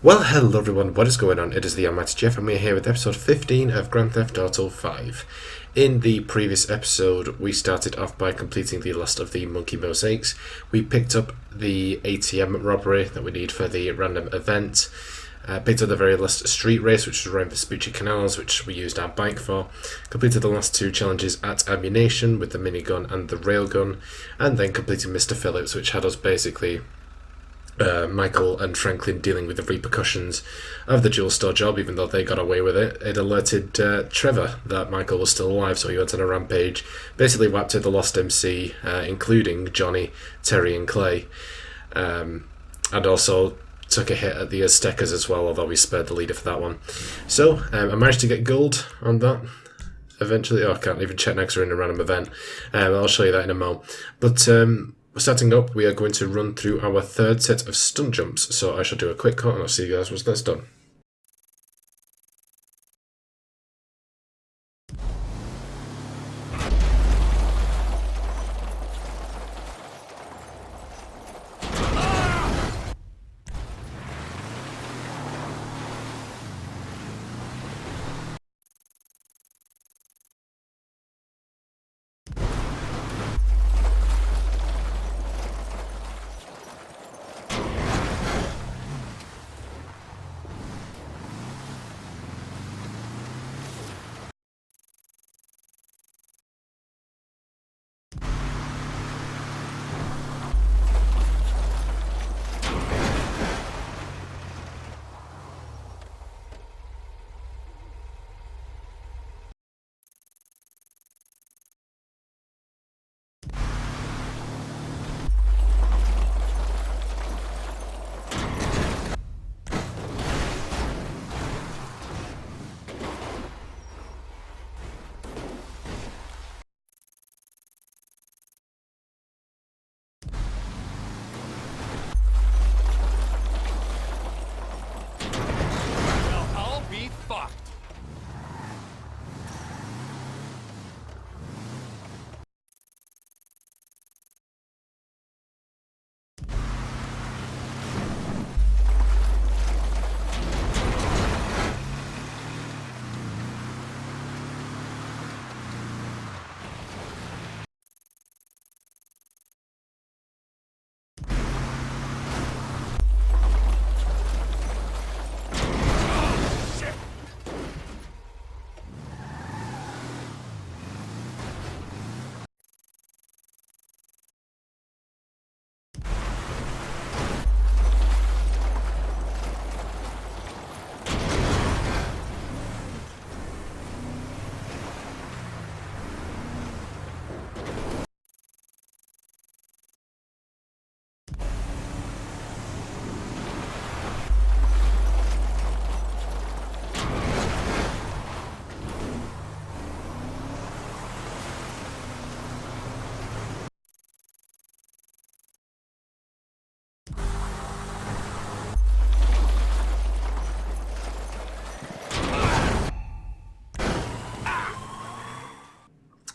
Well, hello everyone, what is going on? It is TheAlmightyGeoff and we're here with episode 15 of Grand Theft Auto 5. In the previous episode, we started off by completing the last of the monkey mosaics. We picked up the ATM robbery that we need for the random event. Picked up the very last street race, which was around Vespucci Canals, which we used our bike for. Completed the last two challenges at Ammunition with the minigun and the railgun. And then completed Mr. Phillips, which had us basically Michael and Franklin dealing with the repercussions of the jewel store job, even though they got away with it. It alerted Trevor that Michael was still alive, so he went on a rampage, basically wiped out the Lost MC, including Johnny, Terry and Clay, and also took a hit at the Aztecas as well, although we spared the leader for that one. So I managed to get gold on that eventually. I can't even check next, we're in a random event. I'll show you that in a mo. But starting up, we are going to run through our third set of stunt jumps, so I shall do a quick cut and I'll see you guys once that's done.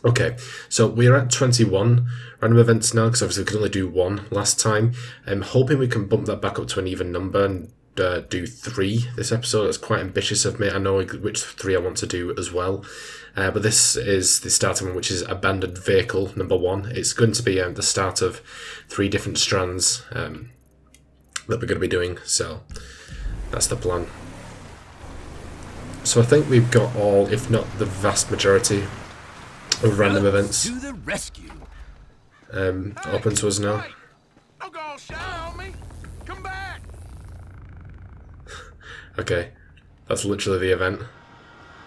Okay, so we're at 21 random events now, because obviously we could only do one last time. I'm hoping we can bump that back up to an even number and do 3 this episode. That's quite ambitious of me. I know which 3 I want to do as well. But this is the starting one, which is Abandoned Vehicle number 1. It's going to be the start of 3 different strands that we're going to be doing, so that's the plan. So I think we've got all, if not the vast majority, of random events to the rescue. Open to us now. Don't go all shy on me. Come back. Okay, that's literally the event.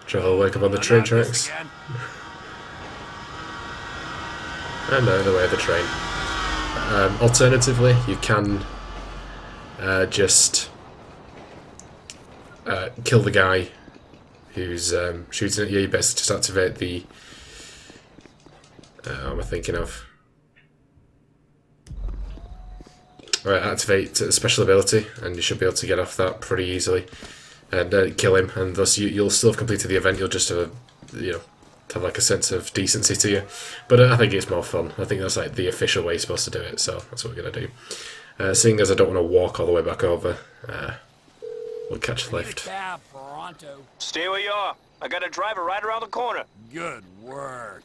Trevor will wake up on the train tracks. And out of the way of the train. Alternatively, you can just kill the guy who's shooting at you. You basically just activate the what am I thinking of? Right, activate special ability, and you should be able to get off that pretty easily, and kill him. And thus, you'll still have completed the event. You'll just have, have like a sense of decency to you. But I think it's more fun. I think that's like the official way you're supposed to do it. So that's what we're gonna do. Seeing as I don't want to walk all the way back over, we'll catch a lift. Cab pronto. Stay where you are. I got a driver right around the corner. Good work.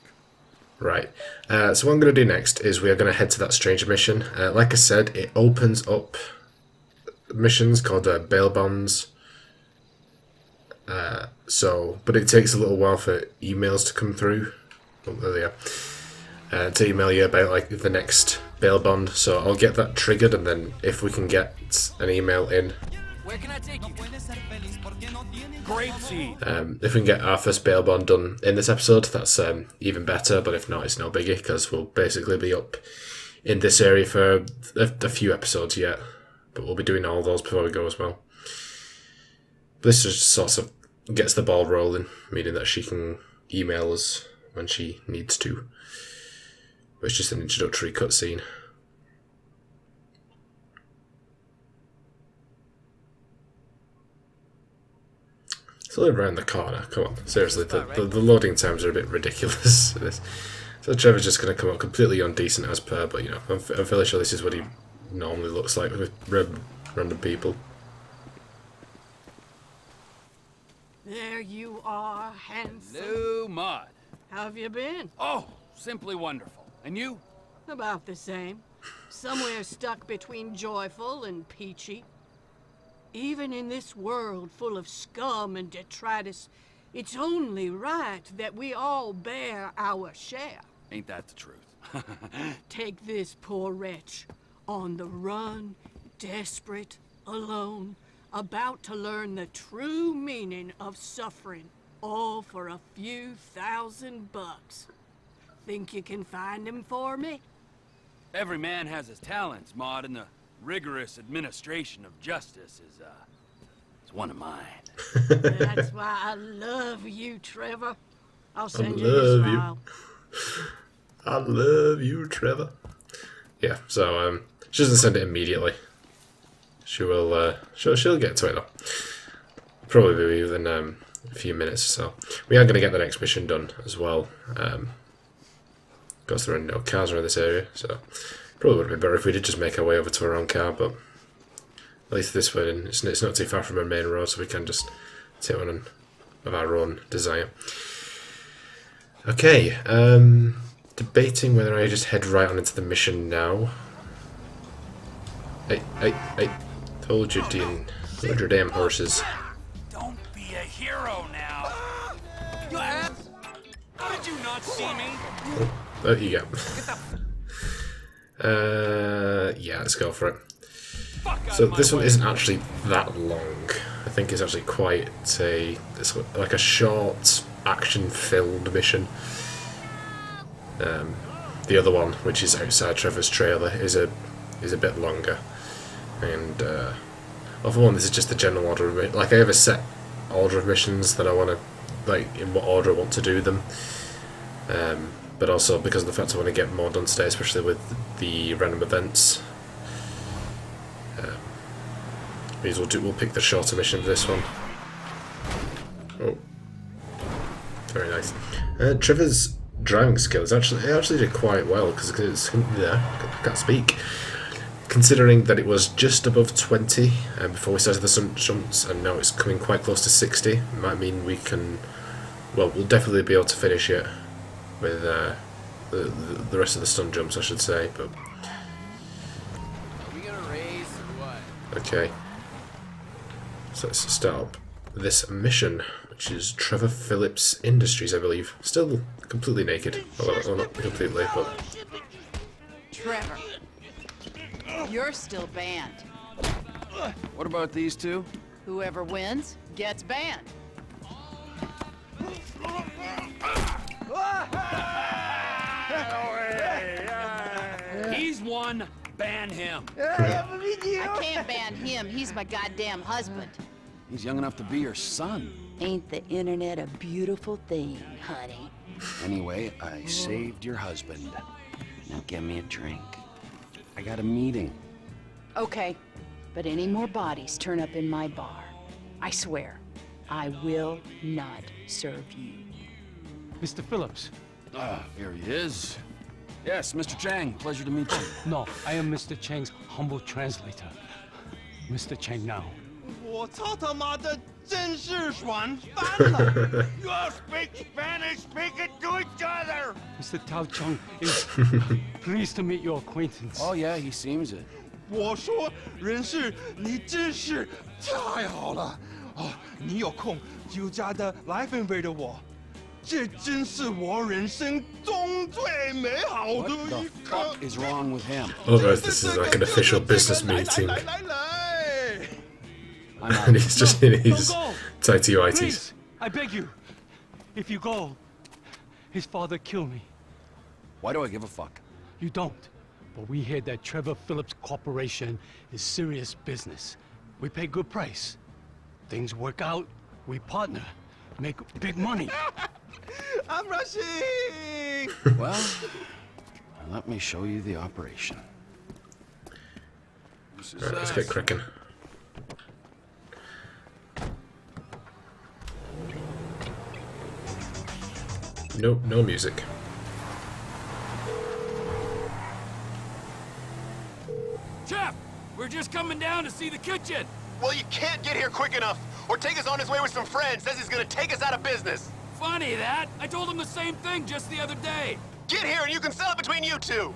Right. So what I'm going to do next is we are going to head to that stranger mission. Like I said, it opens up missions called bail bonds. But it takes a little while for emails to come through. Oh, there they are. To email you about like the next bail bond. So I'll get that triggered, and then if we can get an email in, Where can I take you? Grapeseed. if we can get our first bail bond done in this episode, that's even better. But if not, it's no biggie, because we'll basically be up in this area for a few episodes yet. But we'll be doing all those before we go as well. This just sort of gets the ball rolling, meaning that she can email us when she needs to. But it's just an introductory cutscene. It's only around the corner. Come on, seriously, the loading times are a bit ridiculous. So Trevor's just going to come up completely undecent as per, but you know, I'm fairly sure this is what he normally looks like with random people. There you are, handsome. Hello, Maude. How have you been? Oh, simply wonderful. And you? About the same. Somewhere stuck between joyful and peachy. Even in this world full of scum and detritus, it's only right that we all bear our share. Ain't that the truth? Take this poor wretch, on the run, desperate, alone, about to learn the true meaning of suffering, all for a few $1,000. Think you can find him for me? Every man has his talents, Maude, and the rigorous administration of justice is one of mine. That's why I love you, Trevor. I'll send you love this you. file. I love you, Trevor. Yeah, so she doesn't send it immediately. She will. She'll get to it though. Probably within a few minutes or so. We are going to get the next mission done as well. Because there are no cars around this area, so probably would have been better if we did just make our way over to our own car. But at least this way, it's not too far from our main road, so we can just take one of our own desire. Okay. Debating whether I just head right on into the mission now. Hey. Hold your damn horses. Don't be a hero now. You ass! Did you not see me? Oh, you go. Yeah, let's go for it. So this one isn't actually that long. I think it's actually quite it's like a short, action-filled mission. The other one, which is outside Trevor's trailer, is a bit longer. And well, for one, this is just the general order of it. Like, I have a set order of missions that I want to, like, in what order I want to do them. But also because of the fact I want to get more done today, especially with the random events. We'll pick the shorter mission for this one. Oh, very nice. Trevor's driving skills actually did quite well because I can't speak. Considering that it was just above 20 before we started the stunt jumps, and now it's coming quite close to 60, it might mean we can. Well, we'll definitely be able to finish it with the rest of the stunt jumps, I should say. But Are we gonna race or what? okay. So let's start up this mission, which is Trevor Phillips Industries, I believe. Still completely naked. Well, not completely, but... Trevor, you're still banned. What about these two? Whoever wins gets banned. He's one. Ban him. I can't ban him. He's my goddamn husband. He's young enough to be your son. Ain't the internet a beautiful thing, honey? Anyway, I saved your husband. Now get me a drink. I got a meeting. Okay, but any more bodies turn up in my bar, I swear, I will not serve you. Mr. Phillips. Ah, here he is. Yes, Mr. Chang, pleasure to meet you. No, I am Mr. Chang's humble translator. Mr. Chang now. 我操他妈的，真是爽翻了 You all speak Spanish, speak it to each other! Mr. Tao Chung is pleased to meet your acquaintance. Oh, yeah, he seems it. 我说，人事，你真是太好了哦！你有空就加的来分配的我，这真是我人生中最美好的 What 一 the 刻。 fuck is wrong with him? Otherwise, this is like an official business meeting, 来来来， I'm and out. he's just in his Don't go! tighty whities. Please, I beg you. If you go, his father kill me. Why do I give a fuck? You don't. But we hear that Trevor Phillips Corporation is serious business. We pay good price. Things work out, we partner, make big money. I'm rushing。 Well, let me show you the operation. Right, let's get cracking. Nope, no music. Geoff, we're just coming down to see the kitchen. Well, you can't get here quick enough. Ortega's on his way with some friends. Says he's gonna take us out of business. Funny that. I told him the same thing just the other day. Get here and you can settle it between you two.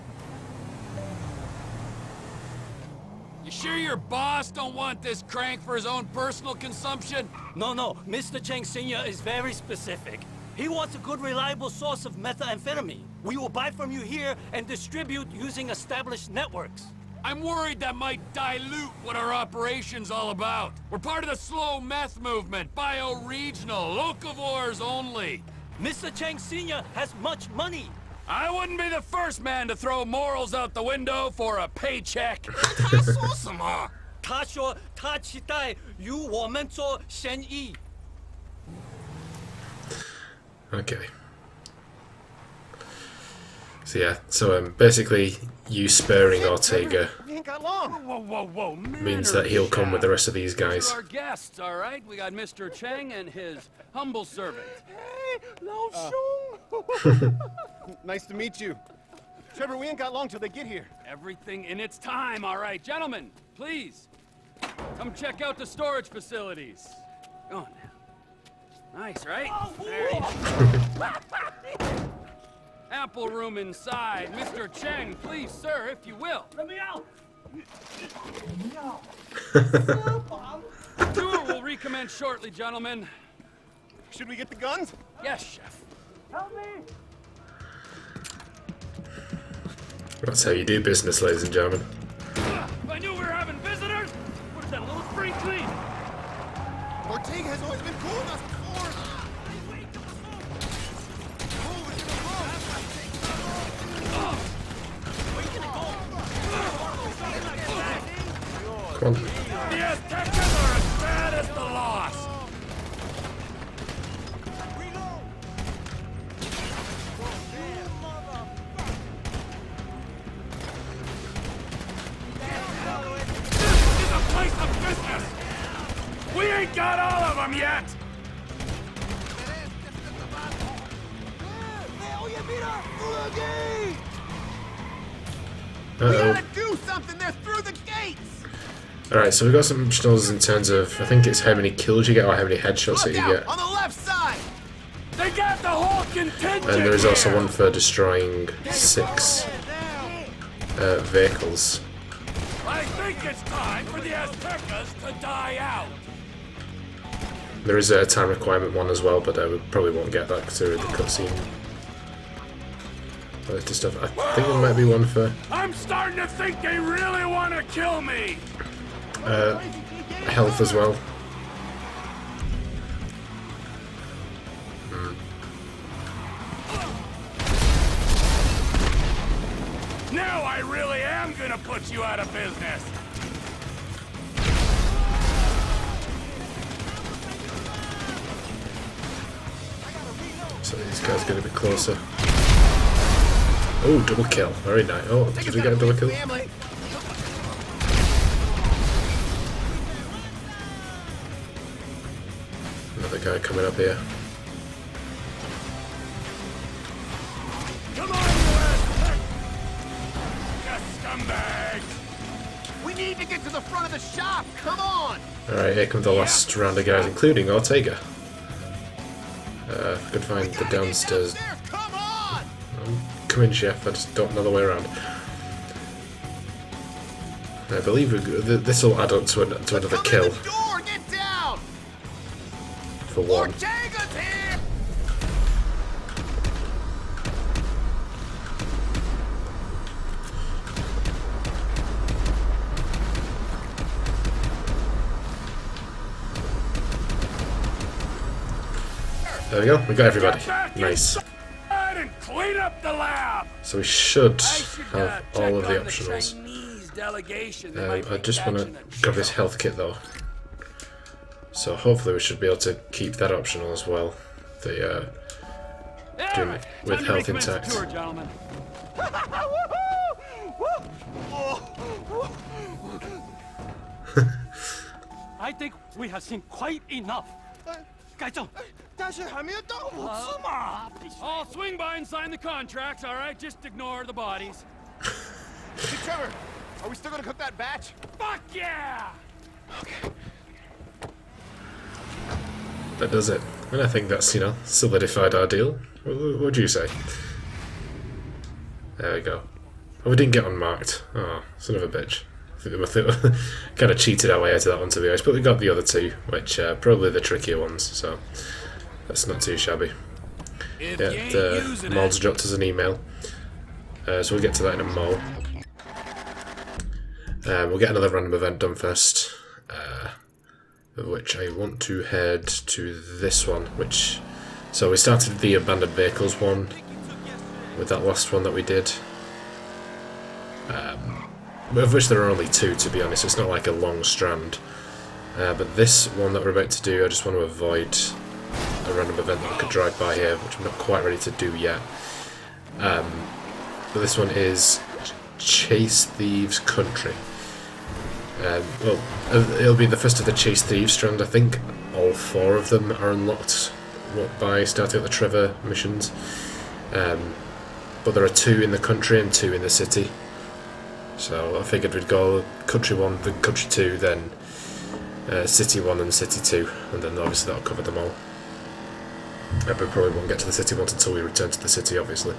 You sure your boss don't want this crank for his own personal consumption? No, Mr. Cheng Sr. is very specific. He wants a good, reliable source of methamphetamine. We will buy from you here and distribute using established networks. I'm worried that might dilute what our operation's all about. We're part of the slow meth movement, bio-regional, locavores only. Mr. Cheng Sr. has much money. I wouldn't be the first man to throw morals out the window for a paycheck. 他说什么？他说他期待与我们做生意。 Okay. So yeah, so basically you sparing Ortega We ain't got long. Whoa, means that he'll come with the rest of these These guys. are our guests, all right? We got Mr. Cheng and his humble servant. Hey, 老兄。 Nice to meet you. Trevor, we ain't got long till they get here. Everything in its time, all right. Gentlemen, please, come check out the storage facilities. Go on now. Nice, right? There you go. Ample room inside. Mr. Cheng, please, sir, if you will. Let me out! The tour will recommence shortly, gentlemen. Should we get the guns? Yes, chef. Help me! That's how you do business, ladies and gentlemen. If I knew we were having visitors, what is that, a little spring clean? Ortega has always been cool with us before. Come on. The Aztecas are as bad as the lost. This is a place of business. We ain't got all of them yet. Uh-oh. Do something. They're through the gates. Alright, so we've got some optionals in terms of, I think it's how many kills you get or how many headshots that you get. On the left side. They got the whole contingent. And there is also here. one for destroying 6 vehicles. I think it's time for the Aztecas to die out. There is a time requirement one as well, but we probably won't get that through the cutscene. Later stuff. I think there might be one for I'm starting to think they really want to kill me. health as well. Now I really am gonna put you out of business. So these guys get a bit closer. Oh, double kill. Very nice. Oh, did we get a double kill? Another guy coming up here. Come on, you Aztec! You scumbags! We need Make it to the front of the shop! Come on! Alright, here comes the last round of guys, including Ortega. If I could find the downstairs. Come on! Come in, Geoff. I just don't know the way around. I believe this will add up to another kill. Get down! For one. Ortega's here! There we go. We got everybody. Nice. And clean up the lab. So we should have all of the optionals. I just want to grab this health kit though. So hopefully we should be able to keep that optional as well. The doing it with health intact. Tour, gentlemen. I think we have seen quite enough. 改正。但是还没有到5次嘛。 I'll swing by and sign the contracts, all right? Just ignore the bodies. Hey, Trevor, are we still gonna cook that batch? Fuck yeah! That does it. And I think that's, solidified our deal. What would you say? There we go. Oh, we didn't get unmarked. Oh, son of a bitch. I think we kind of cheated our way out of that one, to be honest. But we got the other two, which are probably the trickier ones, so that's not too shabby. Maude's dropped us an email, so we'll get to that in a mo. We'll get another random event done first, of which I want to head to this one, so we started the abandoned vehicles one with that last one that we did, of which there are only 2, to be honest. It's not like a long strand, but this one that we're about to do, I just want to avoid a random event that I could drive by here, which I'm not quite ready to do yet. But this one is Chase Thieves Country. Well, it'll be the first of the Chase Thieves strand. I think all 4 of them are unlocked by starting at the Trevor missions. But there are 2 in the country and 2 in the city. So I figured we'd go Country 1, then Country 2, then City 1 and City 2, and then obviously that'll cover them all. But we probably won't get to the City ones until we return to the city, obviously.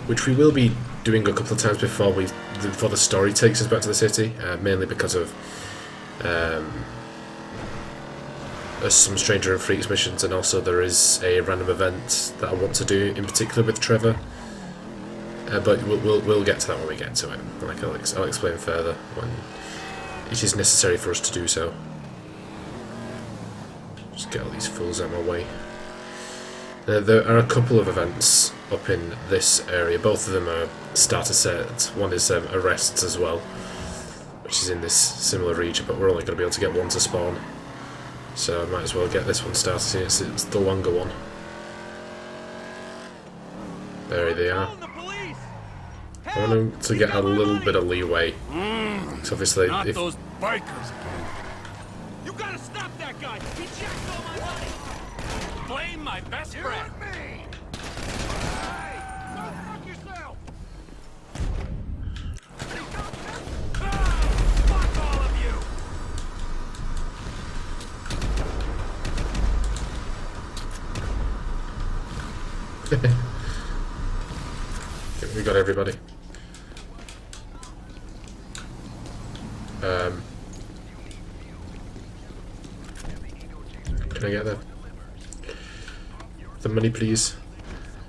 Which we will be doing a couple of times before the story takes us back to the city, mainly because of some Stranger and Freaks missions, and also there is a random event that I want to do in particular with Trevor. But we'll get to that when we get to it. Like I'll explain further when it is necessary for us to do so. Just get all these fools out of my way. There are a couple of events up in this area. Both of them are starter sets. One is arrests as well, which is in this similar region, but we're only going to be able to get one to spawn. So I might as well get this one started. It's the longer one. There they are. I want them to get a little bit of leeway. So obviously, Not if those bikers again. You gotta stop that guy! He jacked all my money! Blame my best friend! Me! Hey! Go fuck yourself! Fuck all of you! We got everybody. Can I get the money, please?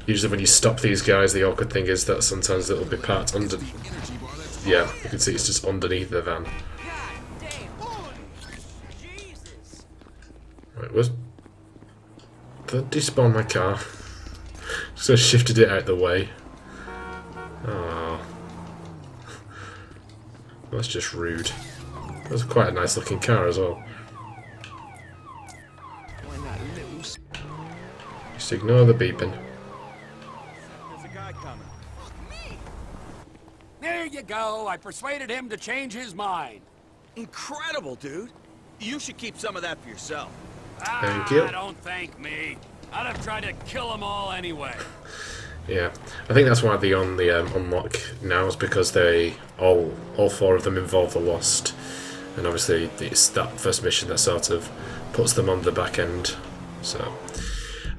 Usually when you stop these guys, the awkward thing is that sometimes it'll be parked under... Yeah, you can see it's just underneath the van. Right, where's... Did I despawn my car? Just shifted it out the way. Oh. That's just rude. That's quite a nice looking car as well. Just ignore the beeping. There's a guy coming. There you go. I persuaded him to change his mind. Incredible, dude. You should keep some of that for yourself. Thank you. Don't thank me. I'd have tried to kill them all anyway. Yeah, I think that's why they're on the unlock now, is because they all 4 of them involve the Lost, and obviously it's that first mission that sort of puts them on the back end. So,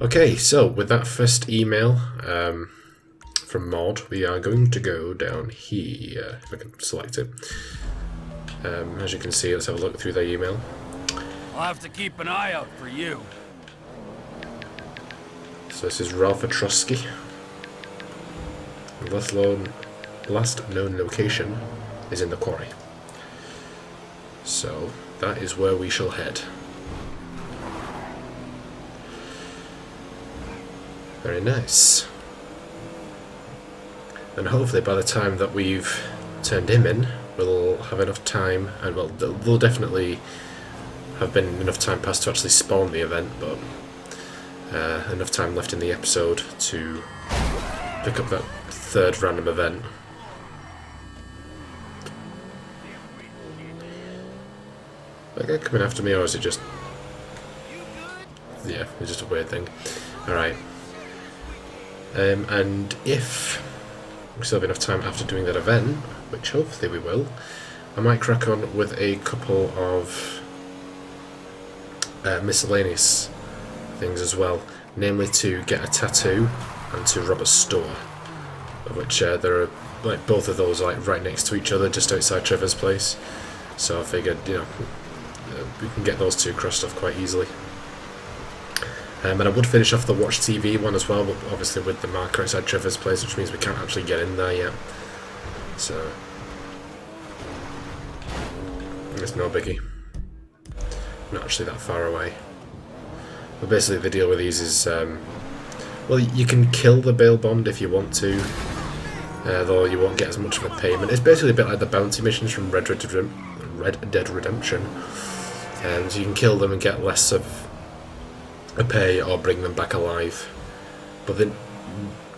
okay, so with that first email from Maude, we are going to go down here. If I can select it. As you can see, let's have a look through their email. I'll have to keep an eye out for you. So this is Ralph Etrusky. Last known location is in the quarry. So that is where we shall head. Very nice. And hopefully by the time that we've turned him in, we'll have enough time, and well, there'll definitely have been enough time passed to actually spawn the event, but enough time left in the episode to pick up that 3rd random event. Are they coming after me, or is it just... Yeah, it's just a weird thing. Alright. And if we still have enough time after doing that event, which hopefully we will, I might crack on with a couple of miscellaneous things as well, namely to get a tattoo and to rob a store, of which there are like both of those like right next to each other just outside Trevor's place, so I figured, you know, we can get those 2 crossed off quite easily. And I would finish off the Watch TV one as well, but obviously with the marker outside Trevor's place, which means we can't actually get in there yet, so it's no biggie. Not actually that far away. But basically the deal with these is, well, you can kill the bail bond if you want to, though you won't get as much of a payment. It's basically a bit like the bounty missions from Red Dead Redemption. And so you can kill them and get less of a pay, or bring them back alive. But then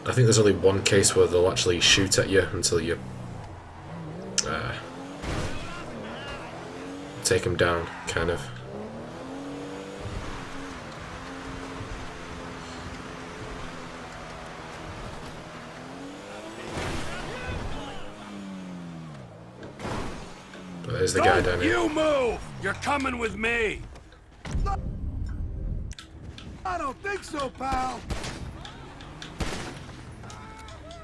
I think there's only one case where they'll actually shoot at you until you take them down, kind of. But there's the guy down here. You move! You're coming with me! I don't think so, pal.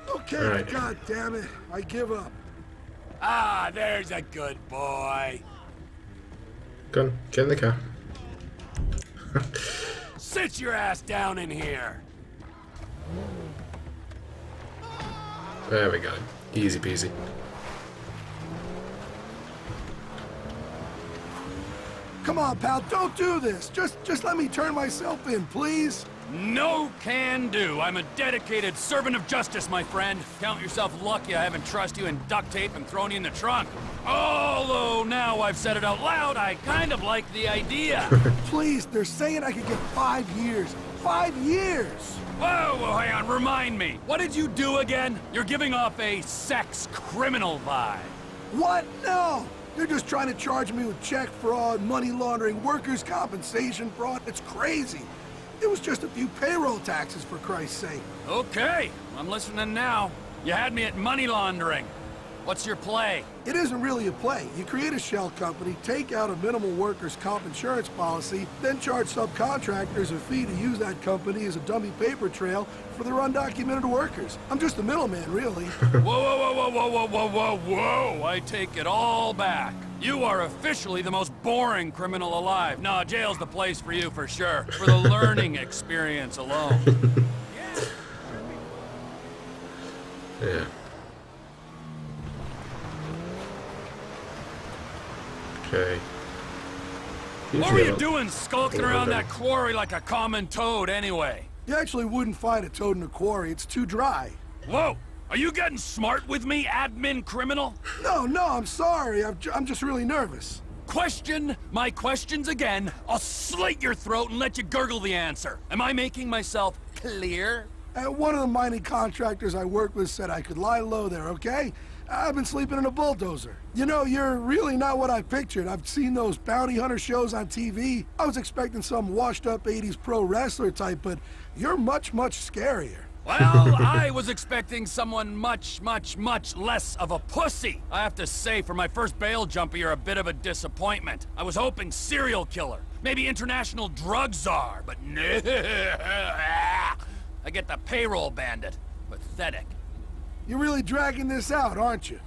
Okay, right. God damn it. I give up. Ah, there's a good boy. Go on, get in the car. Sit your ass down in here. There we go. Easy peasy. Come on, pal, don't do this. Just let me turn myself in, please. No can do. I'm a dedicated servant of justice, my friend. Count yourself lucky I haven't trussed you in duct tape and thrown you in the trunk. Although now I've said it out loud, I kind of like the idea. Please, they're saying I could get 5 years. 5 years! Whoa, hang on, remind me. What did you do again? You're giving off a sex criminal vibe. What? No! They're just trying to charge me with check fraud, money laundering, workers' compensation fraud. It's crazy. It was just a few payroll taxes, for Christ's sake. Okay, I'm listening now. You had me at money laundering. What's your play? It isn't really a play. You create a shell company, take out a minimal workers' comp insurance policy, then charge subcontractors a fee to use that company as a dummy paper trail for their undocumented workers. I'm just the middleman, really. Whoa, I take it all back. You are officially the most boring criminal alive. No, jail's the place for you for sure. For the learning experience alone. Yeah. Okay. What were you doing skulking around that quarry like a common toad anyway? You actually wouldn't find a toad in a quarry. It's too dry. Whoa! Are you getting smart with me, admin criminal? No, I'm sorry. I'm just really nervous. Question my questions again. I'll slit your throat and let you gurgle the answer. Am I making myself clear? One of the mining contractors I work with said I could lie low there, okay? I've been sleeping in a bulldozer. You know, you're really not what I pictured. I've seen those bounty hunter shows on TV. I was expecting some washed-up 80s pro wrestler type, but you're much, much scarier. Well, I was expecting someone much, much, much less of a pussy. I have to say, for my first bail jumper, you're a bit of a disappointment. I was hoping serial killer, maybe international drug czar, but no. I get the payroll bandit. Pathetic. You're really dragging this out, aren't you?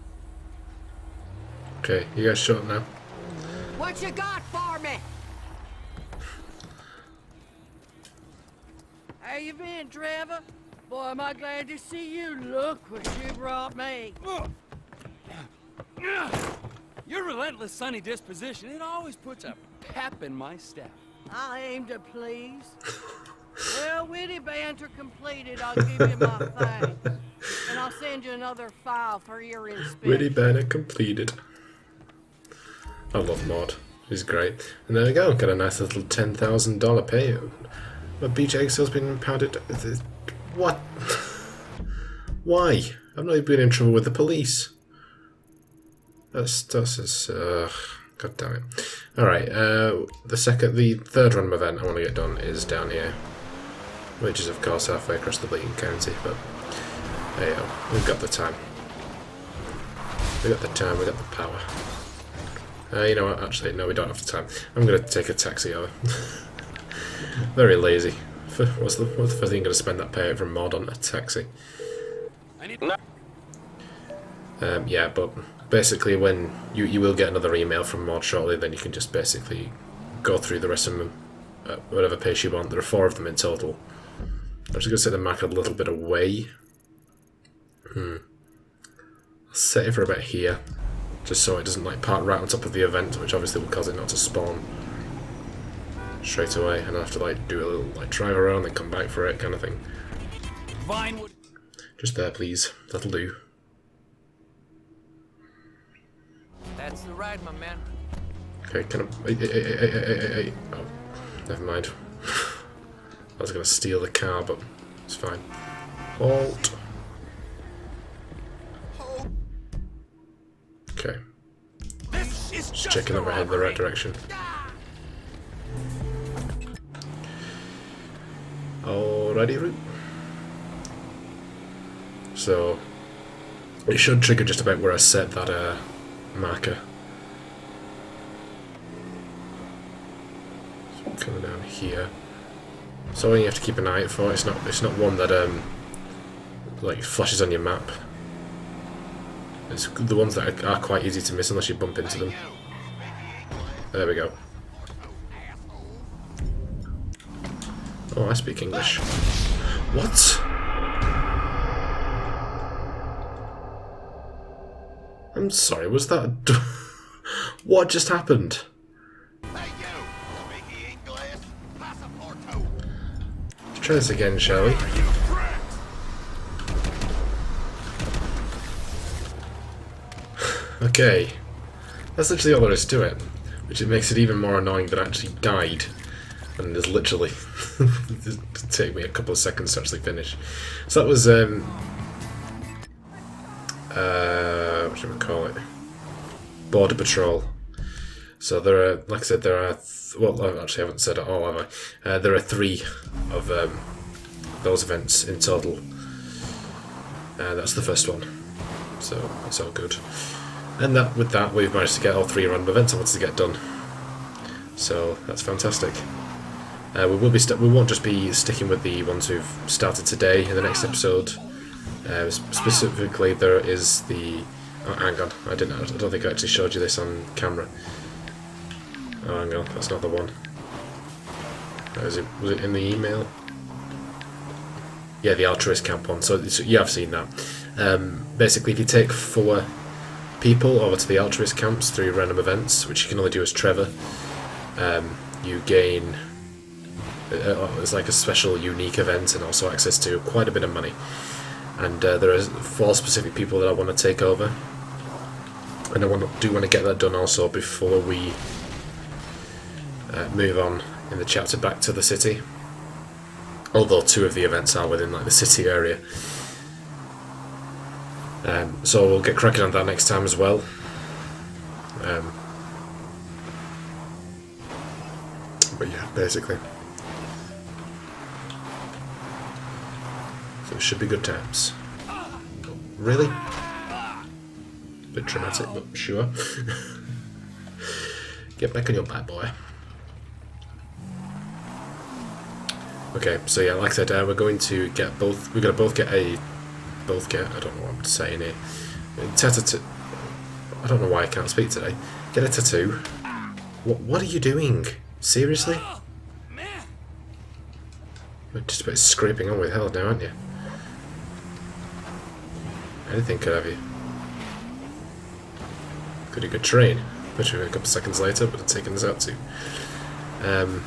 Okay, you guys shut up now. What you got for me? How you been, Trevor? Boy, am I glad to see you. Look what you brought me. Your relentless sunny disposition, it always puts a pep in my step. I aim to please. Well, witty banter completed, I'll give you my thanks. And I'll send you another file for your inspection. Witty banner completed. I love Maude. She's great. And there we go, got a nice little $10,000 payout. My beach egg sale's been impounded. What? Why? I've not even been in trouble with the police. That's God damn it. Alright, the third random event I want to get done is down here. Which is of course halfway across the bleeding county, but there you go. We've got the time. We've got the time, we've got the power. You know what, actually, no, we don't have the time. I'm going to take a taxi over. Very lazy. What's the first thing I'm going to spend that payout from Maude on? A taxi. Yeah, but basically when you will get another email from Maude shortly, then you can just basically go through the rest of them at whatever pace you want. There are 4 of them in total. I'm just going to set the mark a little bit away. I'll set it for about here, just so it doesn't like park right on top of the event, which obviously will cause it not to spawn straight away, and I have to like do a little like drive around and come back for it kind of thing. Vinewood. Just there, please. That'll do. That's the ride, my man. Okay, can I... Hey. Oh, never mind. I was going to steal the car, but it's fine. Halt. Okay. Just checking that we're heading in the right direction. Alrighty, route. So, it should trigger just about where I set that marker. So coming down here. So you have to keep an eye out for. It's not one that like flashes on your map. It's the ones that are quite easy to miss unless you bump into them. There we go. Oh, I speak English. What? I'm sorry, was that... What just happened? Let's try this again, shall we? Okay. That's literally all there is to it. Which it makes it even more annoying that I actually died. And there's literally... It'll take me a couple of seconds to actually finish. So that was... what should we call it? Border Patrol. So there are, like I said, there are... well, I actually haven't said it all, have I? There are 3 of those events in total. That's the first one. So that's all good. And with that, we've managed to get all 3 random events I wanted to get done. So that's fantastic. We won't just be sticking with the ones we've started today. In the next episode, specifically, there is the... Oh, hang on, I don't think I actually showed you this on camera. Oh, hang on, that's not the one. Was it in the email? Yeah, the altruist camp one. So you have seen that. Basically, if you take 4 people over to the altruist camps through random events, which you can only do as Trevor, you gain... it's like a special, unique event, and also access to quite a bit of money. And there are 4 specific people that I want to take over, and I do want to get that done also before we move on in the chapter back to the city. Although 2 of the events are within like the city area, so we'll get cracking on that next time as well. But yeah, basically. So it should be good times. Really? Bit traumatic, but sure. Get back on your bad boy. Okay, so yeah, like I said, we're going to get both. We're going to both get. I don't know what I'm saying here. I don't know why I can't speak today. Get a tattoo. What are you doing? Seriously? You're just a bit scraping on with hell now, aren't you? Anything could have you. Could you go train? Especially a couple seconds later, but it's taken us out to. Don't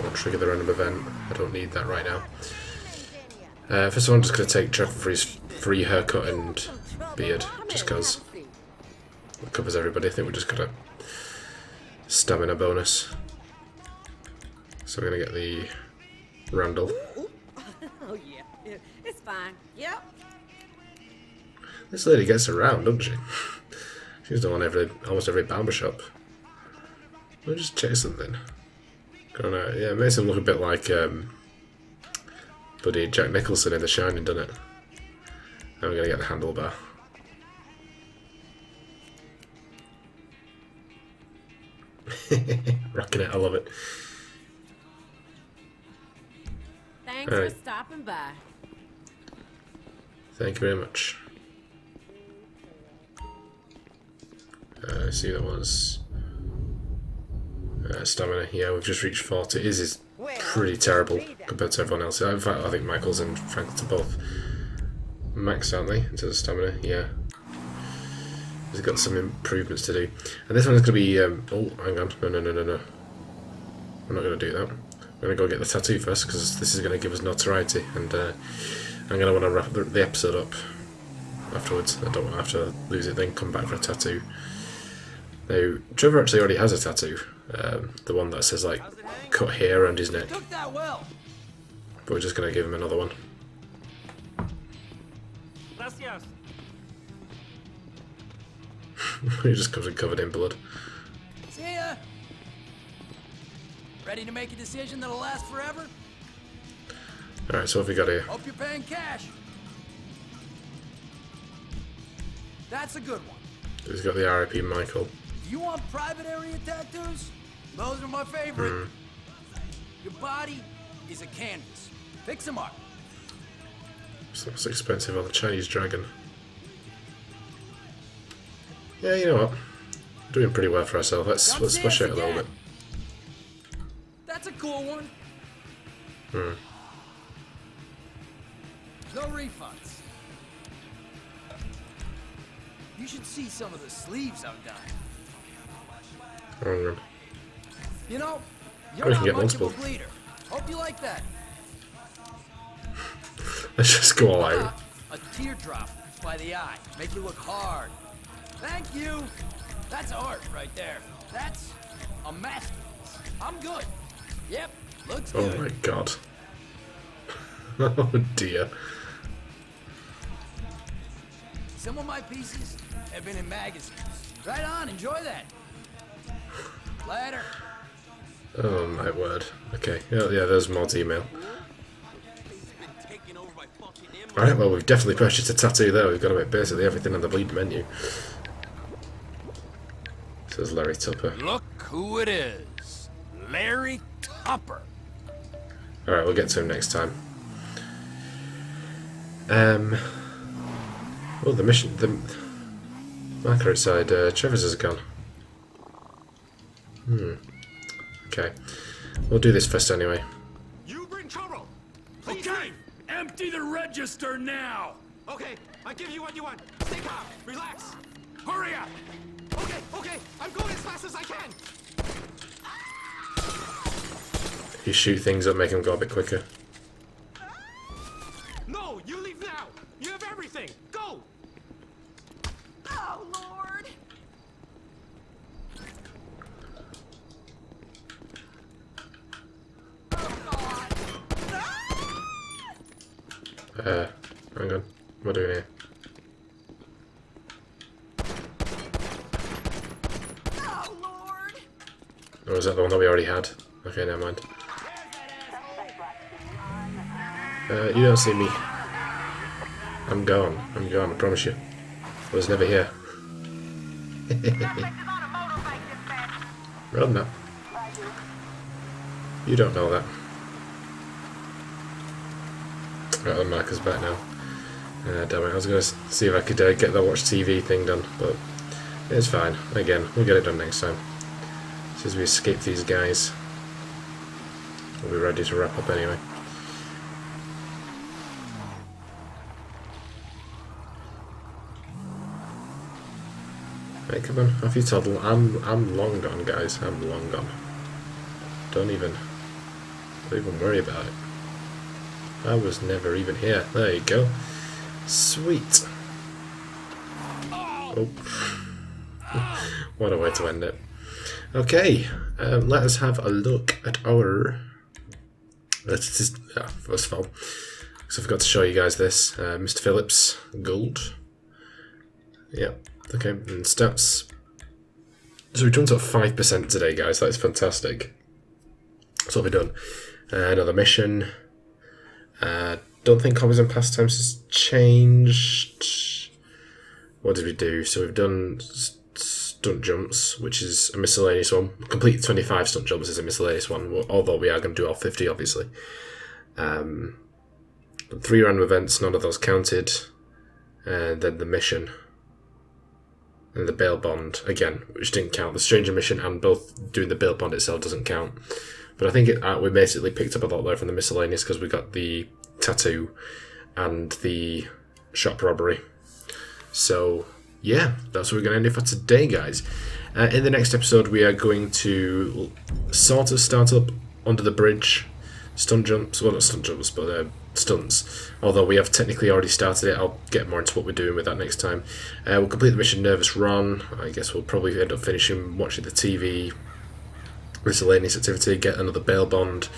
want to trigger the random event. I don't need that right now. First of all, I'm just going to take Trevor for his free haircut and beard, just because it covers everybody. I think we're just got a stamina bonus. So we're going to get the Randall. Oh yeah, it's fine. Yep. This lady gets around, doesn't she? She's the one almost every barber shop. Let me just check something. Yeah, it makes him look a bit like bloody Jack Nicholson in The Shining, doesn't it? Now we're gonna get the handlebar. Rocking it, I love it. Thanks for stopping by. Thank you very much. I see that was stamina. Yeah, we've just reached 40. His is pretty terrible compared to everyone else. In fact, I think Michael's and Frank's are both maxed, aren't they, in terms of stamina? Yeah. He's got some improvements to do. And this one is going to be... oh, hang on. No. I'm not going to do that. I'm going to go get the tattoo first, because this is going to give us notoriety. And I'm going to want to wrap the episode up afterwards. I don't want to have to lose it, then come back for a tattoo. Now, Trevor actually already has a tattoo. The one that says, like, cut hair around his neck. But we're just going to give him another one. He just comes in covered in blood. See ya! Ready to make a decision that'll last forever? Alright, so what have we got here? Hope you're paying cash. That's a good one. He's got the RIP Michael. If you want private area tattoos, those are my favorite. Your body is a canvas. Fix them up. It's not so expensive on the Chinese dragon. Yeah, you know what? We're doing pretty well for ourselves. Let's push it a little bit. That's a cool one. No refunds. You should see some of the sleeves I've done. Oh, you know, you're not much of a bleeder. Hope you like that. Let's just go all out. A teardrop by the eye. Make you look hard. Thank you. That's art right there. That's a masterpiece. I'm good. Yep, looks good. Oh my god. Oh dear. Some of my pieces have been in magazines. Right on, enjoy that. Later. Oh my word. Okay, yeah, there's Maude's email. Alright, well, we've definitely purchased a tattoo there. We've got about basically everything on the bleed menu. Says Larry Tupper. Look who it is. Larry Tupper. Alright, we'll get to him next time. Oh, the mission... The marker outside Trevor's is gone. Okay. We'll do this first anyway. You bring trouble. Okay, empty the register now. Okay, I give you what you want. Stay calm. Relax. Hurry up. Okay, I'm going as fast as I can. You shoot things up, make them go a bit quicker. No, you leave now. You have everything. Go. Oh, Lord. Hang on. What am I doing here? Oh, Lord. Or is that the one that we already had? Okay, never mind. You don't see me. I'm gone. I'm gone, I promise you. I was never here. Run now. You don't know that. Right, the marker's back now. Damn it, I was going to see if I could get the watch TV thing done, but it's fine. Again, we'll get it done next time. As soon as we escape these guys, we'll be ready to wrap up anyway. Right, come on, off you toddle. I'm long gone, guys. I'm long gone. Don't even worry about it. I was never even here. There you go. Sweet. Oh. What a way to end it. Okay, let us have a look at our... first of all, because I forgot to show you guys this. Mr. Phillips, gold. Yep. Okay, and stats. So we jumped up 5% today, guys. That is fantastic. That's what we've done. Another mission. Don't think hobbies and pastimes has changed. What did we do? So we've done stunt jumps, which is a miscellaneous one. Complete 25 stunt jumps is a miscellaneous one, although we are going to do all 50, obviously. 3 random events, none of those counted. And then the mission. And the bail bond, again, which didn't count. The stranger mission and both doing the bail bond itself doesn't count. But I think we basically picked up a lot there from the miscellaneous because we got the tattoo and the shop robbery. So, yeah, that's what we're going to end it for today, guys. In the next episode, we are going to sort of start up under the bridge. Stunt jumps, well, not stunt jumps, but stunts. Although we have technically already started it, I'll get more into what we're doing with that next time. We'll complete the mission Nervous Ron. I guess we'll probably end up finishing watching the TV, miscellaneous activity, get another bail bond,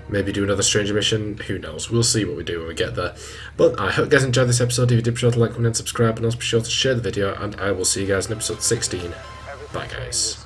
maybe do another stranger mission. Who knows? We'll see what we do when we get there. But I hope you guys enjoyed this episode. If you did, be sure to like, comment, and subscribe, and also be sure to share the video. And I will see you guys in episode 16. Bye, guys.